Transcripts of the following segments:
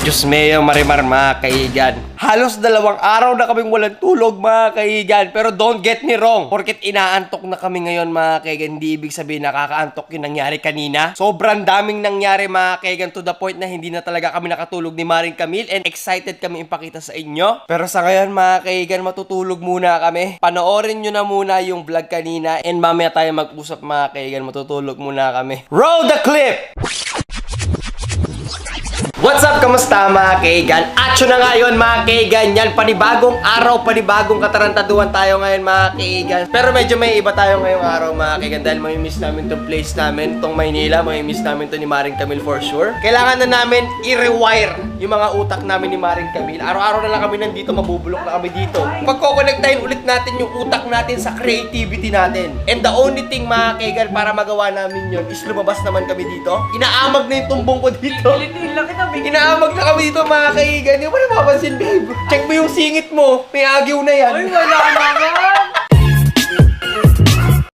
Diyos meo, Marimar, mga kaigan. Halos 2 araw na kaming walang tulog, mga kaigan. Pero don't get me wrong, porket inaantok na kami ngayon, mga kaigan, hindi ibig sabihin nakakaantok yung nangyari kanina. Sobrang daming nangyari, mga kaigan, to the point na hindi na talaga kami nakatulog ni Maring Camille and excited kami ipakita sa inyo. Pero sa ngayon, mga kaigan, matutulog muna kami. Panoorin nyo na muna yung vlog kanina and mamaya tayo mag-usap, mga kaigan. Matutulog muna kami. Roll the clip! What's up? Kamusta, mga kaigan? Action na ngayon, mga kaigan. Yan, panibagong araw, panibagong katarantaduhan tayo ngayon, mga kaigan. Pero medyo may iba tayo ngayong araw, mga kaigan. Dahil mamimiss namin tong place namin, tong Maynila. Mamimiss namin to ni Maring Camille for sure. Kailangan na namin i-rewire yung mga utak namin ni Maring Camille. Araw-araw na lang kami nandito, mabubulok na kami dito. Pagkokonektahin ulit natin yung utak natin sa creativity natin. And the only thing, mga kaigan, para magawa namin yun is lumabas naman kami dito. Inaamag na yung tumbong ko dito. Inaamag na kami dito, mga kaigan. Hindi mo na mapapansin, babe. Check mo yung singit mo. May agyo na yan. Ay, wala naman!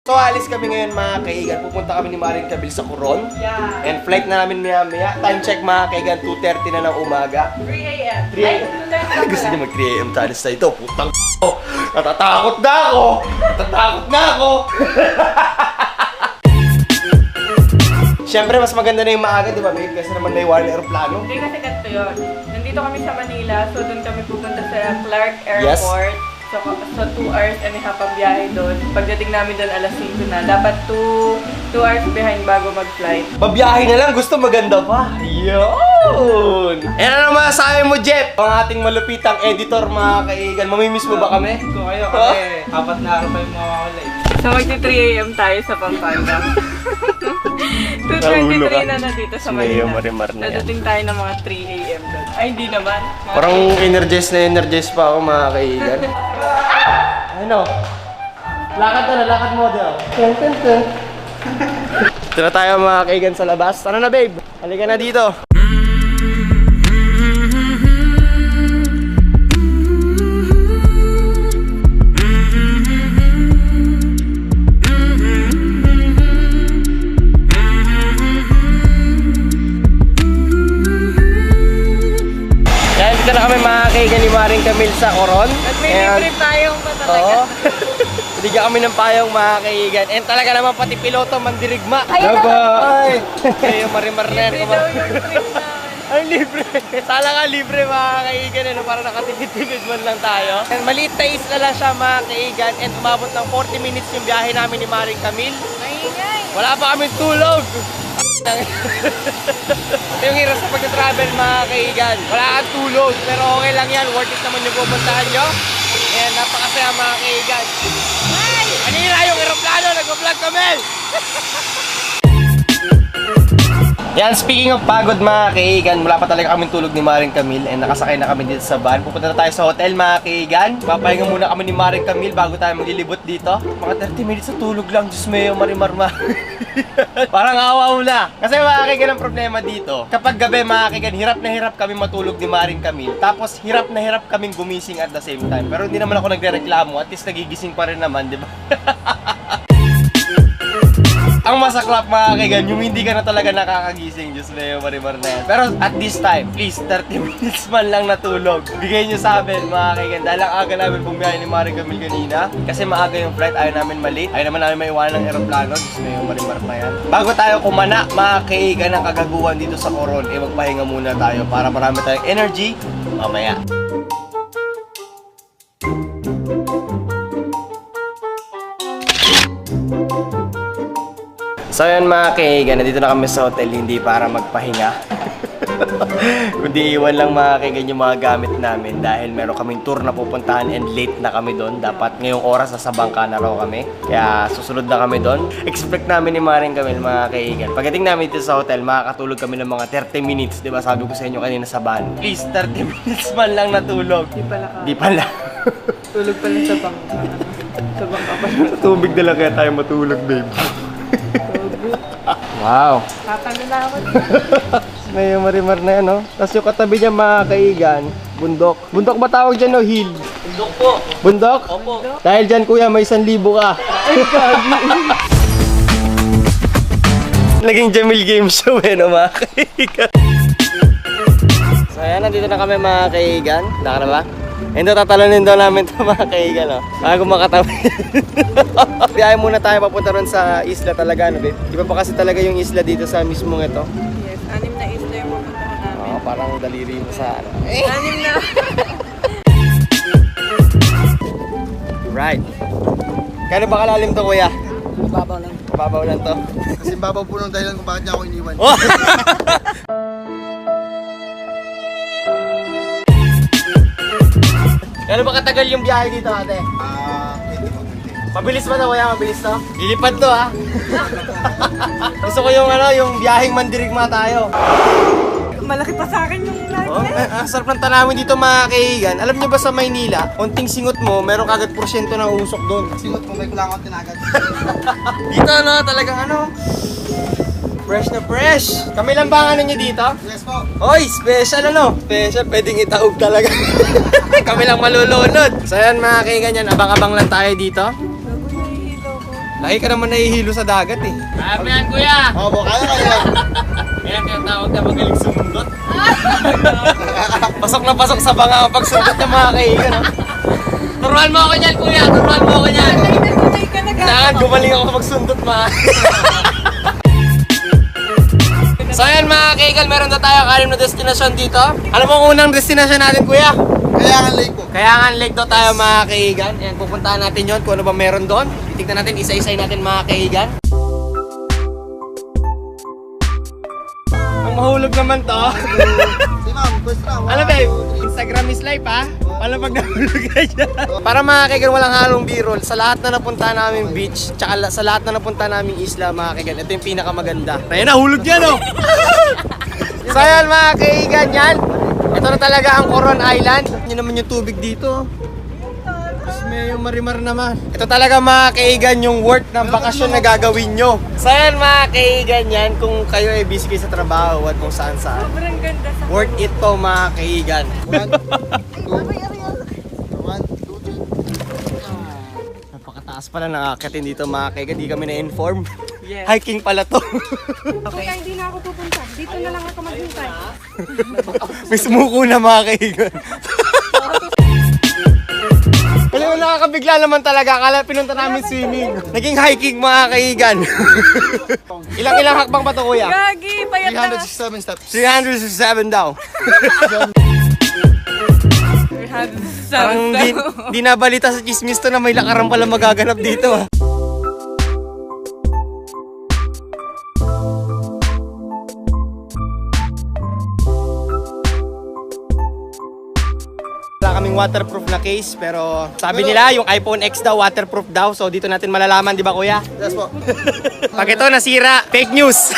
So, alis kami ngayon, mga kaigan. Pupunta kami ni Maring Camille sa Coron. Yeah. And flight na namin maya-maya. Time check, mga kaigan, 2:30 na ng umaga. 3 a.m. 3 a.m. Gusto niya mag 3 a.m. talis na ito. Putang ko. Natatakot na ako. Natatakot na ako. Siyempre, mas maganda na yung maaga, di ba, babe? Kasi naman naiwan ng aeroplano. Hindi kasi ganito yun. Nandito kami sa Manila, so doon kami pupunta sa Clark Airport. Yes. So 2 hours and a half ang biyahe doon. Pagdating namin doon, alas 5 na. Dapat 2 hours behind bago mag-flight. Babiyahe na lang, gusto maganda pa. Yun! E ano naman sabi mo, Jeff? Ang ating malupitang editor, mga kaigan. Mamimiss mo ba kami? Kung kayo kasi 4 na araw pa yung mawawala eh. So magti 3 a.m. tayo sa Pampanga. 2:23 na nandito sa Manila. Marimar na yan. Nadating tayo ng mga 3 a.m. doon. Ay, hindi naman. Parang energized pa ako, mga kaigan. Ano? Lakad na, lakad mo daw. Ito na tayo, mga kaigan, sa labas. Tara na, babe. Halika na dito. Dito na kami, mga kaigan, ni Maring Camille sa Coron. At may libre tayong pa talaga. Oo. Bigyan kami ng payong, mga kaigan. And talaga naman pati piloto mandirigma. Ayun Ay! Kaya Marimar na yan. Libre daw yung trip namin. Ay, libre. Sala nga libre, mga kaigan. Ano, para nakatipid-tipid man lang tayo. And maliit na isla lang siya, mga kaigan. And umabot ng 40 minutes yung biyahe namin ni Maring Camille. Maingay. Wala pa kami tulog. Ito yung hirap sa pag-travel, mga kaigan. Wala kang tulog, pero okay lang yan. Worth it naman yung pupuntahan nyo. Ayan, napakasaya, mga kaigan. Kanina yung aeroplano, nag-vlog kami. Yan, speaking of pagod, mga kaigan, wala pa talaga kaming tulog ni Maring Camille and nakasakay na kami dito sa van. Pupunta na tayo sa hotel, mga kaigan. Papahinga muna kami ni Maring Camille bago tayo maglilibot dito. Mga 30 minutes sa tulog lang, Diyos meo, Marimar. Parang awa mo na. Kasi, mga kaigan, ang problema dito, kapag gabi, mga kaigan, hirap na hirap kami matulog ni Maring Camille. Tapos, hirap na hirap kaming gumising at the same time. Pero hindi naman ako nagrereklamo, at least nagigising pa rin naman, di ba? Ang masaklap, mga kaigan, yung hindi ka na talaga nakakagising, Diyos meo, Marimar na yan. Pero at this time, please, 30 minutes man lang natulog. Bigay nyo sa amin, mga kaigan. Dahil ang aga namin bumiyahe ni Maring Camille kanina. Kasi maaga yung flight, ayaw namin malate. Ayaw naman namin maiwanan ng aeroplano. Diyos meo, Marimar na yan. Bago tayo kumana, mga kaigan, ng kagaguhan dito sa Coron, magpahinga muna tayo para marami tayong energy mamaya. So yun, mga kaigan, nandito na kami sa hotel, hindi para magpahinga. Kundi iwan lang, mga kaigan, yung mga gamit namin dahil meron kaming tour na pupuntahan and late na kami doon. Dapat ngayong oras nasa bangka na raw kami. Kaya susunod na kami doon. Expect namin ni Maring Camille, mga kaigan. Pagdating namin dito sa hotel, makakatulog kami ng mga 30 minutes. Diba sabi ko sa inyo kanina sa van? Please, 30 minutes man lang natulog. Di pala ka. Di pala. Tulog pala sa bangka. Sa bangka pa. Sa tubig na lang kaya tayo matulog, babe. Wow. Tatalo na ako. May Marimar na yan, no? Tapos yung katabi niya, mga kaigan, bundok. Bundok ba tawag dyan, no? Hill? Bundok po. Bundok? Opo. Dahil dyan, kuya, may 1,000 ka. Ay, kagi. Naging Jamil Game Show, eh, no, mga kaigan? So, So ayan, nandito na kami mga kaigan. Handa ka na ba? Ito, tatalonin daw namin ito mga kaigan, no? Bago makatabi. Biyahe muna tayo papunta ron sa isla talaga, ano, babe? Iba pa kasi talaga yung isla dito sa mismong ito. Yes, 6 na isla yung pupuntahan namin. Oo, parang daliri mo sa ano. 6 na. Right. Kano ba kalalim to, kuya? Mababaw lang. Mababaw lang to. Kasi babaw po ng dahilan kung bakit niya ako iniwan. Oh! Gano'n ba katagal yung biyahe dito, ate? Pwede po. Mabilis ba to, kuya? Mabilis to? Lilipad to, ha? Gusto ko yung ano, yung biyaheng mandirigma tayo. Malaki pa sa akin yung life. Oh, sarap ng tanawin dito mga kaigan. Alam niyo ba sa Maynila, konting singot mo, meron kagad porsyento ng usok doon. Singot po, may kulangan tinagal. Dito ano, talagang ano, fresh na fresh. Kami lang ba ang ano nyo dito? Yes po. Oy, special ano? Special, pwedeng itaob talaga. Kami lang malulunod. So yan mga kaigan yan, abang-abang lang tayo dito. Bago nahihilo ko. Lagi ka naman nahihilo sa dagat eh. Kaya yan kuya! Oo po, kaya kayo. Yan ang tawag na magaling sumundot. Pasok na pasok sa banga ang pagsundot ng mga kaigan. No? Turuan mo ako niyan kuya, turuan mo ako niyan. Nagtatay ka na Kailangan gumaling ako magsundot ma. So ayan mga kaigan, meron na tayo kalim na destinasyon dito. Alam mo kung unang destinasyon natin kuya? Kayangan lake po. Kayangan Lake daw tayo mga kaigan. Ayan, pupuntahan natin yon kung ano ba meron doon. Titignan natin, isa-isay natin mga kaigan. Ang mahulog naman to. Si ma'am, first round. Ano babe? Instagram is life ha? Paano pag nahulog ka dyan? Para mga kaigan walang halong b-roll, sa lahat na napunta namin beach, tsaka sa lahat na napunta namin isla mga kaigan, ito yung pinakamaganda. Ayun, nahulog yan oh! So yan mga kaigan yan. Ito na talaga ang Coron Island. Yun naman yung tubig dito. Tapos may yung marimar naman. Ito talaga mga kaigan yung worth ng bakasyon na gagawin nyo. So yan mga kaigan yan, kung kayo ay busy kayo sa trabaho at kung saan saan. Sobrang ganda sa Worth it to mga kaigan. 1, 2, 3. Napakataas pala ng akatin dito mga kaigan, di kami na-inform. Yes. Hiking pala to. Kaya hindi na ako pupunta. Dito na lang ako maghintay. May sumuko na mga kaigan. Alam mo, nakakabigla naman talaga. Akala pinunta namin swimming. Naging hiking mga kaigan. Ilang hakbang pa to kuya? Gagi, payat na. 367 steps. 367 daw. Parang di nabalita sa chismis to na may lakaran pala magaganap dito. Ah. Wala kaming waterproof na case pero sabi nila yung iPhone X daw waterproof daw, so dito natin malalaman, di ba kuya? Yes po. Pag ito nasira, fake news.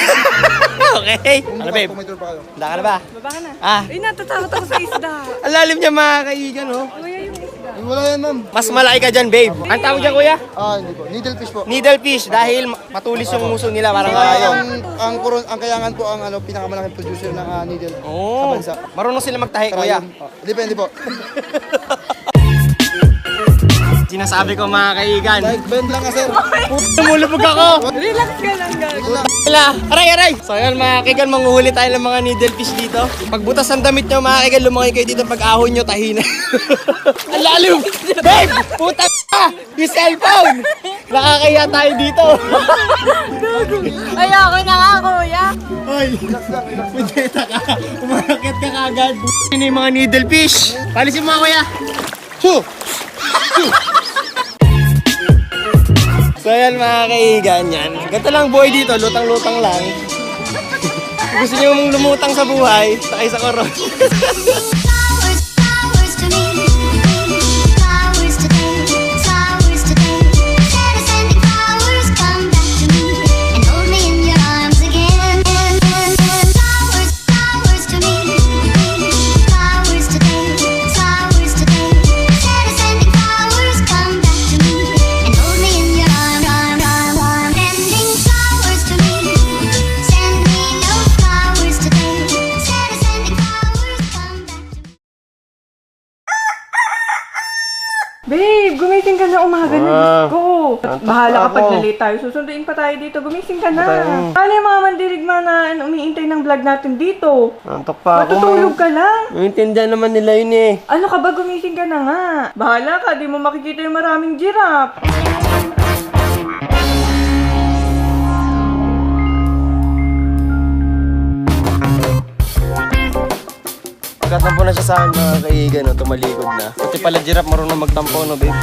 Okay. Ano babe? Pumitur pa kayo. Handa ka na ba? Baba ka na. Ah, Ay, natatakot ako sa isda. ang lalim niya mga kaigan oh. Kuya yung isda. Wala yan ma'am. Mas malaki ka dyan babe. Ang tawag dyan kuya? Hindi po. Needlefish po. Needlefish dahil matulis yung muso nila parang kayo. Ang kayangan po ang pinakamalaking producer ng needle sa Oh, bansa. marunong sila magtahi kuya. Depende po. Sinasabi ko mga kaigan. Like bend lang ka sir. Tumulubog ako. Relax ka lang, gagi. Wala. Aray! So yan mga kaigan, manguhuli tayo ng mga needlefish dito. Pagbutas ng damit nyo mga kaigan, lumakay kayo dito. Pag ahon nyo, tahi na. Ang lalim! Babe! Puta ka! Yung cellphone! Nakakaya tayo dito. Ayoko na nga, kuya. Ay! Pundeta ka! Umakit ka kagad. Yun yung mga needlefish. Palisin mo kuya. Chu! So yan mga kaigan yan. Ganito lang boy dito, lutang-lutang lang. Kung gusto nyo mong lumutang sa buhay, sakay sa koron. Flowers to me, flowers today, flowers today. Instead of sending flowers, come back to me and hold me in your arms again. Flowers to me, flowers today, flowers today. Instead of sending flowers, come back to me and hold me in your arms. Sending flowers to me, send me no flowers today. Instead of sending flowers, come back to me. Babe, gumising ka na umaga na. Ah. Diyos ko. Antok Bahala pa ka pag ako. na-late tayo. Susunduin pa tayo dito. Gumising ka na. Tayo. Ano yung mga mandirigma na umiintay ng vlog natin dito? Antok pa ako. Matutulog ka lang. Maintindihan naman nila yun eh. Ano ka ba? Gumising ka na nga. Bahala ka. Di mo makikita yung maraming giraffe. Pagkatampo na siya sa akin mga kaigan, no, tumalikod na. Pati pala giraffe marunong magtampo, no, babe?